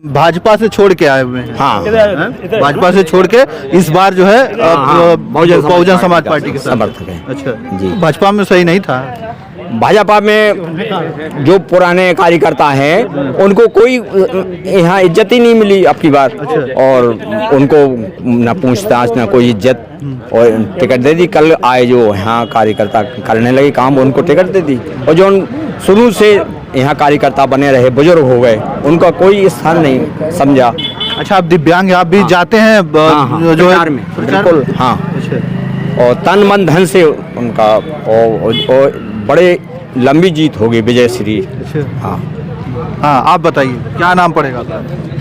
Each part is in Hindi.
भाजपा से छोड़ के आए हुए हैं। हाँ, भाजपा से छोड़ के इस बार जो है बहुजन समाज पार्टी के समर्थक है। अच्छा जी। भाजपा में सही नहीं था। भाजपा में जो पुराने कार्यकर्ता हैं उनको कोई यहाँ इज्जत ही नहीं मिली अब की बार, और उनको न पूछताछ न कोई इज्जत, और टिकट दे दी। कल आए जो यहाँ कार्यकर्ता करने लगे काम, उनको टिकट दे दी, और जो शुरू से यहाँ कार्यकर्ता बने रहे बुजुर्ग हो गए, उनका कोई स्थान नहीं समझा। अच्छा, आप दिव्यांग आप भी जाते हैं जो प्रचार में? बिल्कुल, हाँ। और तन मन धन से उनका और बड़े लंबी जीत होगी, विजय श्री। हाँ हाँ, आप बताइए क्या नाम पड़ेगा?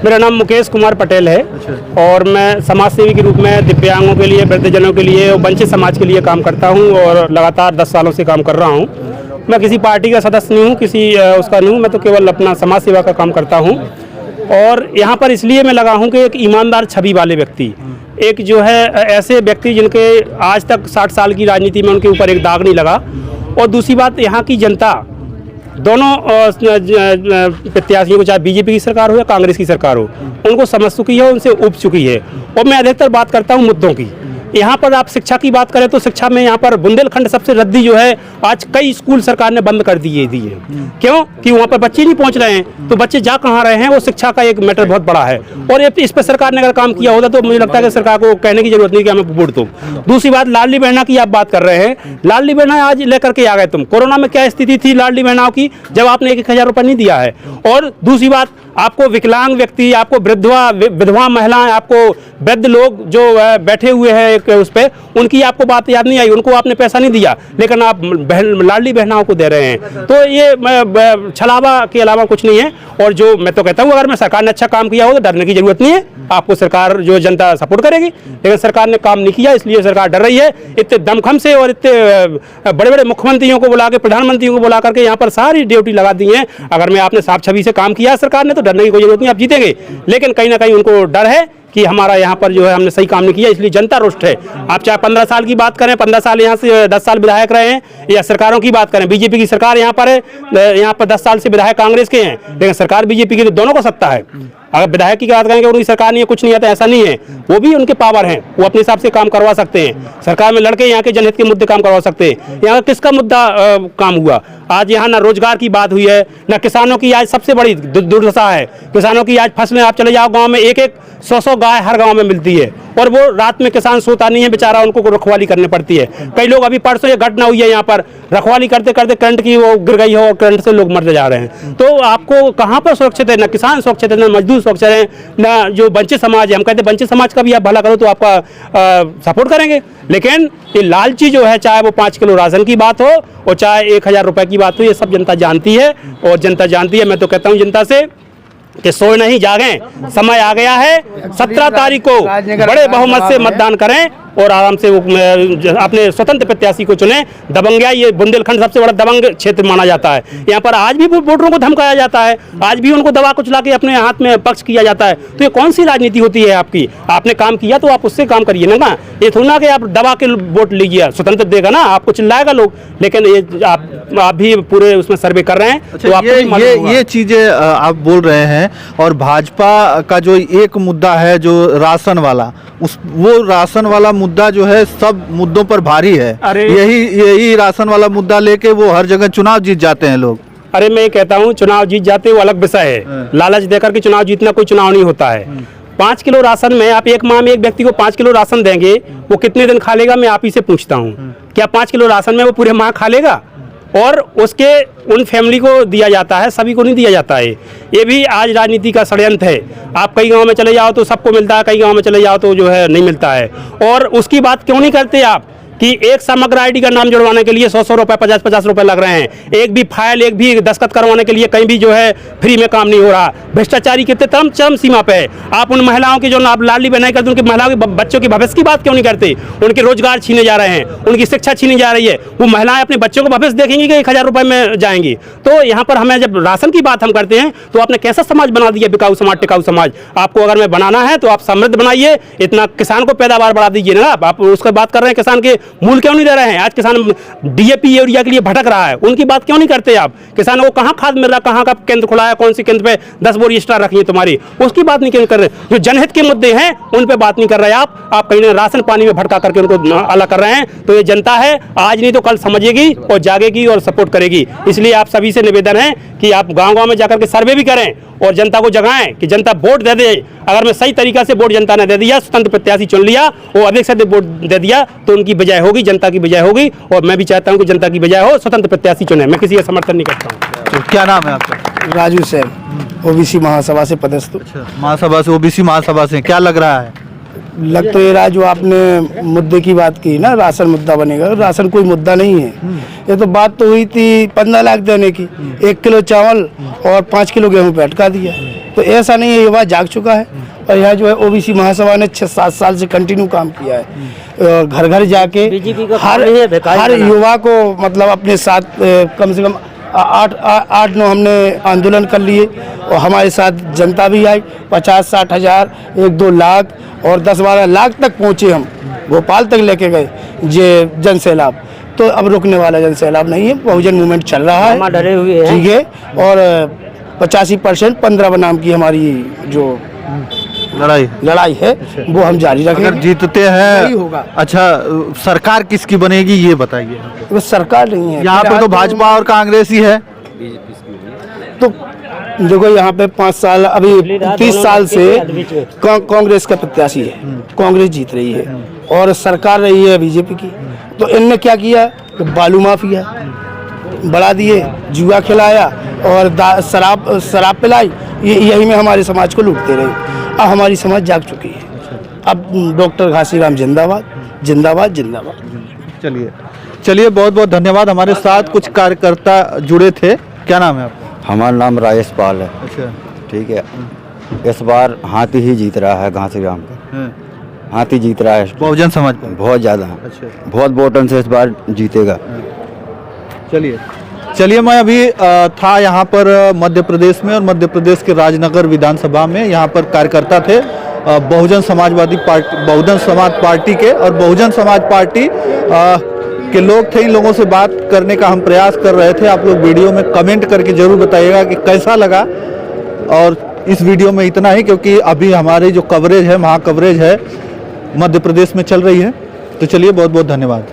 मेरा नाम मुकेश कुमार पटेल है। और मैं समाज सेवी के रूप में दिव्यांगों के लिए, वृद्धजनों के लिए और वंचित समाज के लिए काम करता हूं, और लगातार 10 सालों से काम कर रहा हूं। मैं किसी पार्टी का सदस्य नहीं हूं, किसी उसका नहीं हूं, मैं तो केवल अपना समाज सेवा का काम करता हूं। और यहाँ पर इसलिए मैं लगा हूं कि एक ईमानदार छवि वाले व्यक्ति, एक जो है ऐसे व्यक्ति जिनके आज तक 60 साल की राजनीति में उनके ऊपर एक दाग नहीं लगा। और दूसरी बात, यहाँ की जनता दोनों प्रत्याशियों को, चाहे बीजेपी की सरकार हो या कांग्रेस की सरकार हो, उनको समझ चुकी है, उनसे उब चुकी है। और मैं अधिकतर बात करता हूँ मुद्दों की। यहाँ पर आप शिक्षा की बात करें तो शिक्षा में यहाँ पर बुंदेलखंड सबसे रद्दी जो है, आज कई स्कूल सरकार ने बंद कर दिए। क्यों? कि वहाँ पर बच्चे नहीं पहुँच रहे हैं, तो बच्चे जा कहाँ रहे हैं, वो शिक्षा का एक मैटर बहुत बड़ा है। और इस पर सरकार ने अगर काम किया होता तो मुझे लगता है कि सरकार को कहने की जरूरत नहीं कि हमें वोट दो। दूसरी बात, लाडली बहना की आप बात कर रहे हैं। लाडली बहना आज लेकर के आ गए तुम। कोरोना में क्या स्थिति थी लाडली बहनाओं की, जब आपने 1,000 रुपये नहीं दिया है। और दूसरी बात, आपको विकलांग व्यक्ति, आपको विधवा महिलाएं, आपको वृद्ध लोग जो बैठे हुए हैं एक उस पर, उनकी आपको बात याद नहीं आई, उनको आपने पैसा नहीं दिया, लेकिन आप लाडली बहनाओं को दे रहे हैं। तो ये छलावा के अलावा कुछ नहीं है। और जो मैं तो कहता हूँ, अगर मैं सरकार ने अच्छा काम किया हो तो डरने की जरूरत नहीं है, आपको सरकार जो जनता सपोर्ट करेगी। लेकिन सरकार ने काम नहीं किया, इसलिए सरकार डर रही है। इतने दमखम से और इतने बड़े बड़े मुख्यमंत्रियों को बुला के, प्रधानमंत्रियों को बुला करके यहाँ पर सारी ड्यूटी लगा दी है। अगर मैं आपने साफ छवि से काम किया सरकार ने, तो डरने की कोई जरूरत नहीं, आप जीतेंगे। लेकिन कहीं ना कहीं उनको डर है कि हमारा यहाँ पर जो है हमने सही काम नहीं किया, इसलिए जनता रुष्ट है। आप चाहे 15 साल की बात करें, 15 साल यहाँ से 10 साल विधायक रहे हैं, या सरकारों की बात करें, बीजेपी की सरकार यहाँ पर है, यहाँ पर 10 साल से विधायक कांग्रेस के हैं, लेकिन सरकार बीजेपी की, तो दोनों को सत्ता है। अगर विधायक की बात करेंगे उनकी सरकार नहीं है, कुछ नहीं आता, ऐसा नहीं है। वो भी उनके पावर हैं, वो अपने हिसाब से काम करवा सकते हैं। सरकार में लड़के यहाँ के जनहित के मुद्दे काम करवा सकते हैं। यहाँ किसका मुद्दा काम हुआ? आज यहाँ ना रोजगार की बात हुई है, ना किसानों की आज सबसे बड़ी दुर्दशा है। किसानों की आज फसलें, आप चले जाओ गाँव में, एक 100 गाय हर गाँव में मिलती है, और वो रात में किसान सोता नहीं है बेचारा, उनको रखवाली करनी पड़ती है। कई लोग, अभी परसों ये घटना हुई है यहाँ पर, रखवाली करते करते करंट की वो गिर गई हो, और करंट से लोग मरते जा रहे हैं। तो आपको कहाँ पर सुरक्षित है? ना किसान सुरक्षित है, ना मजदूर सुरक्षित है, ना जो वंचित समाज है। हम कहते हैं वंचित समाज का भी आप भला करो तो आपका सपोर्ट करेंगे। लेकिन ये लालची जो है, चाहे वो 5 किलो राशन की बात हो और चाहे 1,000 रुपये की बात हो, ये सब जनता जानती है। और जनता जानती है, मैं तो कहता हूँ जनता से कि सोए नहीं जागें, समय आ गया है। 17 तारीख को बड़े बहुमत से मतदान करें और आराम से अपने स्वतंत्र प्रत्याशी को चुनें। दबंगिया, ये बुंदेलखंड सबसे बड़ा दबंग क्षेत्र माना जाता है। यहाँ पर आज भी वोटरों को धमकाया जाता है, आज भी उनको दबा कुचला के अपने हाथ में पक्ष किया जाता है। तो ये कौन सी राजनीति होती है आपकी? आपने काम किया तो आप उससे काम करिए ना। ये थोड़ा ना कि आप दबा के वोट लीजिए, स्वतंत्र देगा ना, आपको चिल्लाएगा लोग, लेकिन ये आप भी पूरे उसमें सर्वे कर रहे हैं। अच्छा, तो आपको ये चीजें आप बोल रहे हैं। और भाजपा का जो एक मुद्दा है जो राशन वाला, वो राशन वाला मुद्दा जो है सब मुद्दों पर भारी है। यही राशन वाला मुद्दा लेके वो हर जगह चुनाव जीत जाते हैं लोग। अरे मैं कहता हूँ, चुनाव जीत जाते वो अलग विषय है। लालच देकर के चुनाव जीतना कोई चुनाव नहीं होता है। 5 किलो राशन में आप एक माह में एक व्यक्ति को 5 किलो राशन देंगे, वो कितने दिन खा लेगा? मैं आप ही से पूछता हूँ, क्या 5 किलो राशन में वो पूरे माह खा लेगा? और उसके उन फैमिली को दिया जाता है, सभी को नहीं दिया जाता है। ये भी आज राजनीति का षड्यंत्र है। आप कई गांव में चले जाओ तो सबको मिलता है, कई गांव में चले जाओ तो जो है नहीं मिलता है। और उसकी बात क्यों नहीं करते आप कि एक समग्र आईडी का नाम जुड़वाने के लिए 100 रुपये, 50 रुपये लग रहे हैं। एक भी फाइल, एक भी दस्तखत करवाने के लिए कहीं भी जो है फ्री में काम नहीं हो रहा। भ्रष्टाचारी कितने चरम सीमा पे है। आप उन महिलाओं की जो आप लाडली बनाई करते, उनकी महिलाओं के बच्चों के भविष्य की बात क्यों नहीं करते? उनके रोजगार छीने जा रहे हैं, उनकी शिक्षा छीनी जा रही है। वो महिलाएं अपने बच्चों को भविष्य देखेंगी कि 1,000 रुपये में जाएंगी। तो यहाँ पर हमें जब राशन की बात हम करते हैं तो आपने कैसा समाज बना दिया? बिकाऊ समाज, टिकाऊ समाज। आपको अगर मैं बनाना है तो आप समृद्ध बनाइए, इतना किसान को पैदावार बढ़ा दीजिए ना। आप उसका बात कर रहे हैं किसान के मूल क्यों नहीं दे रहे हैं? आज किसान डीएपी यूरिया के लिए भटक रहा है, उनकी बात क्यों नहीं करते आप? किसानों को कहाँ खाद मिल रहा, कहाँ का केंद्र खुला है, कौन से केंद्र पे 10 बोरी एक्स्ट्रा रखी है तुम्हारी, उसकी बात नहीं क्यों कर रहे? जो जनहित के मुद्दे हैं उन पे बात नहीं कर रहे आप कहीं ना राशन पानी में भटका करके उनको अलग कर रहे हैं। तो ये जनता है, आज नहीं तो कल समझेगी और जागेगी और सपोर्ट करेगी। इसलिए आप सभी से निवेदन है कि आप गांव-गांव में जाकर के सर्वे भी करें और जनता को जगाएं कि जनता वोट दे दे। अगर मैं सही तरीका से वोट जनता ने दे दिया, स्वतंत्र प्रत्याशी चुन लिया और अधिक से अधिक वोट दे दिया तो उनकी बजाय होगी, जनता की बजाय होगी। और मैं भी चाहता हूं कि जनता की बजाय हो, स्वतंत्र प्रत्याशी चुने। मैं किसी का समर्थन नहीं करता हूं। तो क्या नाम है आपका? राजू सैन, ओबीसी महासभा से पदस्थ। महासभा से, ओबीसी महासभा से क्या लग रहा है? लग तो ये रहा, जो आपने मुद्दे की बात की ना, राशन मुद्दा बनेगा। राशन कोई मुद्दा नहीं है। ये तो बात तो हुई थी 15 लाख देने की, 1 किलो चावल और 5 किलो गेहूं पे अटका दिया। तो ऐसा नहीं है, ये बात जाग चुका है। और यहाँ जो है ओबीसी महासभा ने 6-7 साल से कंटिन्यू काम किया है। घर घर जाके हर युवा को मतलब अपने साथ कम से कम 8-9 हमने आंदोलन कर लिए और हमारे साथ जनता भी आई। 50-60 हज़ार, 1-2 लाख और 10-12 लाख तक पहुँचे हम। भोपाल तक लेके गए ये जन सैलाब। तो अब रुकने वाला जन सैलाब नहीं है, बहुजन मूवमेंट चल रहा है, डरे हुए हैं, ठीक है। और 85% 15 बनाम की हमारी जो लड़ाई है वो हम जारी रखेंगे। अगर जीतते हैं नहीं होगा। अच्छा, सरकार किसकी बनेगी ये बताइए। वो सरकार नहीं है यहाँ पे तो भाजपा और कांग्रेस ही है। तो देखो यहाँ पे 5 साल, अभी 30 साल से कांग्रेस का प्रत्याशी है, कांग्रेस जीत रही है और सरकार रही है बीजेपी की। तो इनने क्या किया? तो बालू माफिया बढ़ा दिए, जुआ खिलाया और शराब पिलाई, यही में हमारे समाज को लूटते रहे। अब हमारी समाज जाग चुकी है। अब डॉक्टर घासीराम जिंदाबाद, जिंदाबाद, जिंदाबाद। चलिए बहुत बहुत धन्यवाद। हमारे साथ कुछ कार्यकर्ता जुड़े थे। क्या नाम है आपका? हमारा नाम राजेश पाल है। अच्छा, ठीक है। इस बार हाथी ही जीत रहा है, घासीराम का हाथी जीत रहा है। बहुजन समाज पर बहुत ज़्यादा, अच्छा, बहुत वोटन से इस बार जीतेगा। चलिए मैं अभी था यहाँ पर मध्य प्रदेश में, और मध्य प्रदेश के राजनगर विधानसभा में यहाँ पर कार्यकर्ता थे बहुजन समाजवादी पार्टी, बहुजन समाज पार्टी के, और बहुजन समाज पार्टी के लोग थे। इन लोगों से बात करने का हम प्रयास कर रहे थे। आप लोग वीडियो में कमेंट करके जरूर बताइएगा कि कैसा लगा। और इस वीडियो में इतना ही, क्योंकि अभी हमारी जो कवरेज है, महा कवरेज है, मध्य प्रदेश में चल रही है। तो चलिए बहुत बहुत धन्यवाद।